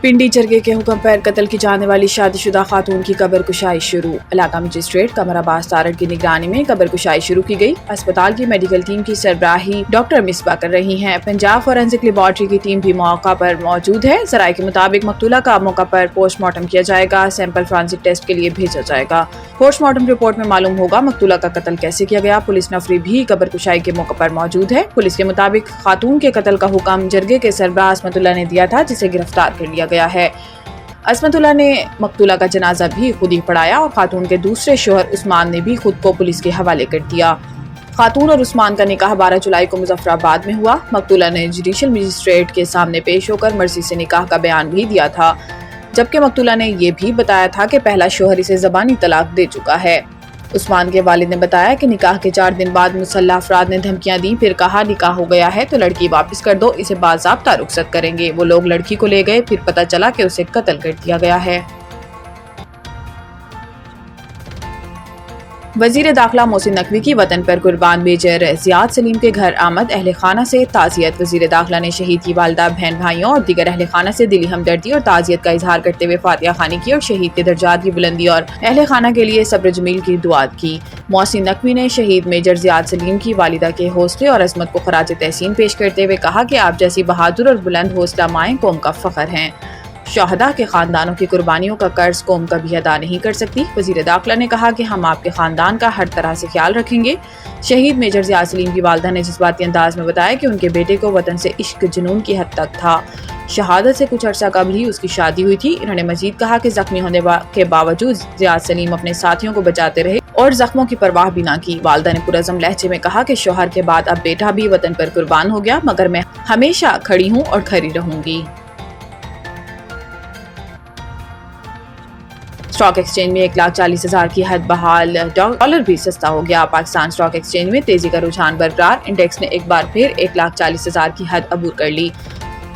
पिंडी जरगे के हुक्म पर कत्ल की जाने वाली शादीशुदा खातून की कब्र कुशाई शुरू। इलाका मजिस्ट्रेट कमर अब्बास तारड़ की निगरानी में कब्र कुशाई शुरू की गई। अस्पताल की मेडिकल टीम की सरबराही डॉक्टर मिसबा कर रही हैं। पंजाब फॉरेंसिक लेबॉर्ट्री की टीम भी मौका पर मौजूद है। जराये के मुताबिक मकतूला का मौका पर पोस्टमार्टम किया जाएगा। सैंपल फॉरेंसिक टेस्ट के लिए भेजा जाएगा। पोस्टमार्टम रिपोर्ट में मालूम होगा मकतूला का कत्ल कैसे किया गया। पुलिस नफरी भी कब्र कुशाई के मौके पर मौजूद है। पुलिस के मुताबिक खातून के कत्ल का हुक्म जरगे के सरबराह असमतुल्लाह ने दिया था, जिसे गिरफ्तार कर लिया गया है। असमतुल्लाह ने मकतूला का जनाजा भी खुद ही पढ़ाया और खातून के दूसरे शोहर उस्मान ने भी खुद को पुलिस के हवाले कर दिया। खातून और उस्मान का निकाह 12 जुलाई को मुजफ्फराबाद में हुआ। मकतूला ने जुडिशल मजिस्ट्रेट के सामने पेश होकर मर्जी से निकाह का बयान भी दिया था, जबकि मकतूला ने यह भी बताया था कि पहला शोहर इसे ज़बानी तलाक दे चुका है। उस्मान के वालिद ने बताया कि निकाह के 4 दिन बाद मुसल्लह अफराद ने धमकियां दी, फिर कहा निकाह हो गया है तो लड़की वापस कर दो, इसे बाज़ाब्ता रुखसत करेंगे। वो लोग लड़की को ले गए, फिर पता चला कि उसे कत्ल कर दिया गया है। वजीर दाखिला मोहसिन नकवी की वतन पर कुर्बान मेजर जियाद सलीम के घर आमद। अहले खाना से ताज़ियत। वजीर दाखिला ने शहीद की वालदा, बहन भाइयों और दीगर अहले खाना से दिली हमदर्दी और ताज़ियत का इजहार करते हुए फातिहा खानी की और शहीद के दर्जात की बुलंदी और अहले खाना के लिए सब्र जमील की दुआ की। मोहसिन नकवी ने शहीद मेजर जियाद सलीम की वालिदा के हौसले और अजमत को खराज तहसीन पेश करते हुए कहा कि आप जैसी बहादुर और बुलंद हौसला माएँ कौम का फख्र हैं। शहदा के खानदानों की कुर्बानियों का कर्ज कौम कभी अदा नहीं कर सकती। वजीर दाखिला ने कहा कि हम आपके खानदान का हर तरह से ख्याल रखेंगे। शहीद मेजर जियाद सलीम की वालदा ने जज्बाती अंदाज में बताया कि उनके बेटे को वतन से इश्क जुनून की हद तक था। शहादत से कुछ अर्सा कबल ही उसकी शादी हुई थी। इन्होंने मजीद कहा कि जख्मी होने के बावजूद जियाद सलीम अपने साथियों को बचाते रहे और जख्मों की परवाह भी ना की। वालदा ने पुरज़म लहजे में कहा कि शौहर के बाद अब बेटा भी वतन पर कुर्बान हो गया, मगर मैं हमेशा खड़ी हूँ और खड़ी रहूंगी। स्टॉक एक्सचेंज में 1,40,000 की हद बहाल। डॉलर भी सस्ता हो गया। पाकिस्तान स्टॉक एक्सचेंज में तेजी का रुझान बरकरार। इंडेक्स ने एक बार फिर 1,40,000 की हद अबूर कर ली।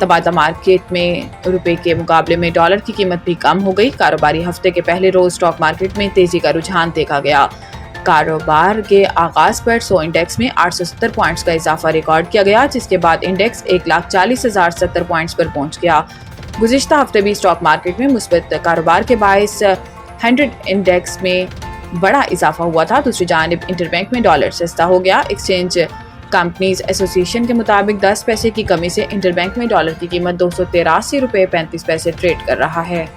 तबादला मार्केट में रुपए के मुकाबले में डॉलर की कीमत भी कम हो गई। कारोबारी हफ्ते के पहले रोज स्टॉक मार्केट में तेजी का रुझान देखा गया। कारोबार के आगाज पर 100 इंडेक्स में 870 पॉइंट्स का इजाफा रिकॉर्ड किया गया, जिसके बाद इंडेक्स 1,40,070 पॉइंट्स पर पहुंच गया। गुज़िश्ता हफ्ते भी स्टॉक मार्केट में मुस्बत कारोबार के बायस 100 इंडेक्स में बड़ा इजाफा हुआ था। दूसरी जानिब इंटरबैंक में डॉलर सस्ता हो गया। एक्सचेंज कंपनीज एसोसिएशन के मुताबिक 10 पैसे की कमी से इंटरबैंक में डॉलर की कीमत 283 रुपये 35 पैसे ट्रेड कर रहा है।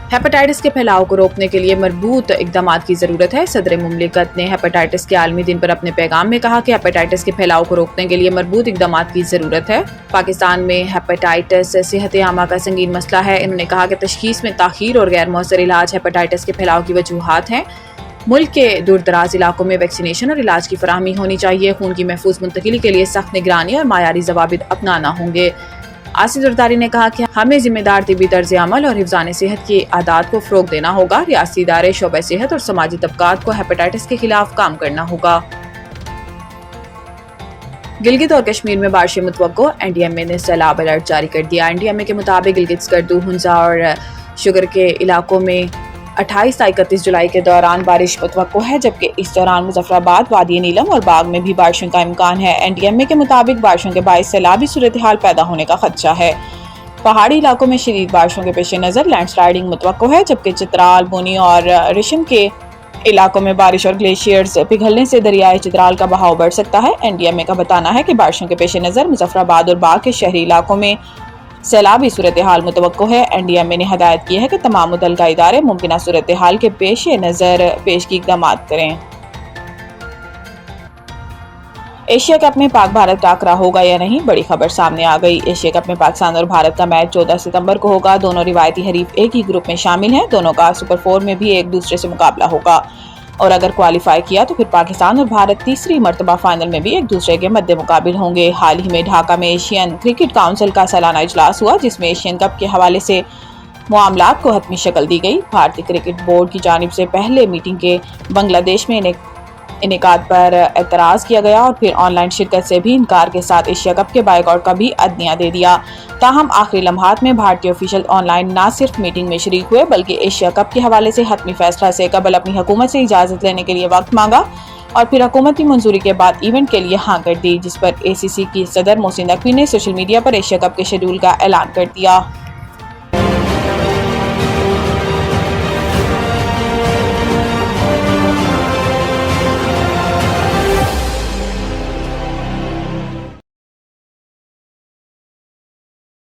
हेपेटाइटिस के फैलाव को रोकने के लिए मजबूत इकदाम की जरूरत है। सदर मुमलिकत ने हेपेटाइटिस के आलमी दिन पर अपने पैगाम में कहा कि हेपेटाइटिस के फैलाव को रोकने के लिए मजबूत इकदाम की जरूरत है। पाकिस्तान में हेपेटाइटिस सेहत आमा का संगीन मसला है। इन्होंने कहा कि तशखीस में ताखीर और गैर मौसर इलाज हेपेटाइटिस के फैलाव की वजूहात हैं। मुल्क के दूर दराज इलाकों में वैक्सीनेशन और इलाज की फराहमी होनी चाहिए। खून की महफूज मुंतकिली के लिए सख्त निगरानी और मायारी जवाबित अपनाना होंगे। आसिफ जरदारी ने कहा कि हमें जिम्मेदार तिबी तर्ज अमल और हिफ्ज़ान सेहत की आदात को फ़रोग़ देना होगा। रियासती इदारे, शोबे सेहत और समाजी तबकात को हेपेटाइटिस के खिलाफ काम करना होगा। गिलगित और कश्मीर में बारिशें मुतवक्को। एनडीएमए ने सैलाब अलर्ट जारी कर दिया। एनडीएमए के मुताबिक गिलगित, स्कर्दू, हुंजा और शुगर के इलाकों में 28 से 31 जुलाई के दौरान बारिश मुतवक्को है, जबकि इस दौरान मुजफ्फराबाद, वादी नीलम और बाग में भी बारिशों का इम्कान है। एनडीएमए के मुताबिक बारिशों के बायस सैलाबी सूरत हाल पैदा होने का खदशा है। पहाड़ी इलाकों में शदीद बारिशों के पेश नज़र लैंडस्लाइडिंग मुतवक्को है, जबकि चित्राल, बोनी और रिशम के इलाकों में बारिश और ग्लेशियर्स पिघलने से दरियाए चित्राल का बहाव बढ़ सकता है। एनडीएमए का बताना है कि बारिशों के पेश नज़र मुजफ्फराबाद और बाग के शहरी इलाकों में सैलाबी सूरत हाल मुतवक्को है। एनडीएमए ने हदायत की है कि तमाम मुतल्लिका इदारे मुमकिन सूरत हाल के पेश नज़र पेशगी इक़दाम करें। एशिया कप में पाक भारत टाकरा होगा या नहीं, बड़ी खबर सामने आ गई। एशिया कप में पाकिस्तान और भारत का मैच 14 सितंबर को होगा। दोनों रिवायती हरीफ एक ही ग्रुप में शामिल हैं। दोनों का सुपर 4 में भी एक दूसरे से मुकाबला होगा और अगर क्वालिफाई किया तो फिर पाकिस्तान और भारत तीसरी मर्तबा फाइनल में भी एक दूसरे के मद्दे मुकाबिल होंगे। हाल ही में ढाका में एशियन क्रिकेट काउंसिल का सालाना इजलास हुआ, जिसमें एशियन कप के हवाले से मामलात को हतमी शक्ल दी गई। भारतीय क्रिकेट बोर्ड की जानिब से पहले मीटिंग के बांग्लादेश में इनेकाद पर एतराज़ किया गया और फिर ऑनलाइन शिरकत से भी इनकार के साथ एशिया कप के बायकॉट का भी अदनिया दे दिया। ताहम आखिरी लम्हात में भारतीय ऑफिशियल ऑनलाइन न सिर्फ मीटिंग में शरीक हुए बल्कि एशिया कप के हवाले से हतमी फैसला से कबल अपनी हुकूमत से इजाज़त लेने के लिए वक्त मांगा। اور پھر حکومتی منظوری کے بعد ایونٹ کے لیے ہاں کر دی، جس پر ACC کی صدر محسن نقوی نے سوشل میڈیا پر ایشیا کپ کے شیڈول کا اعلان کر دیا۔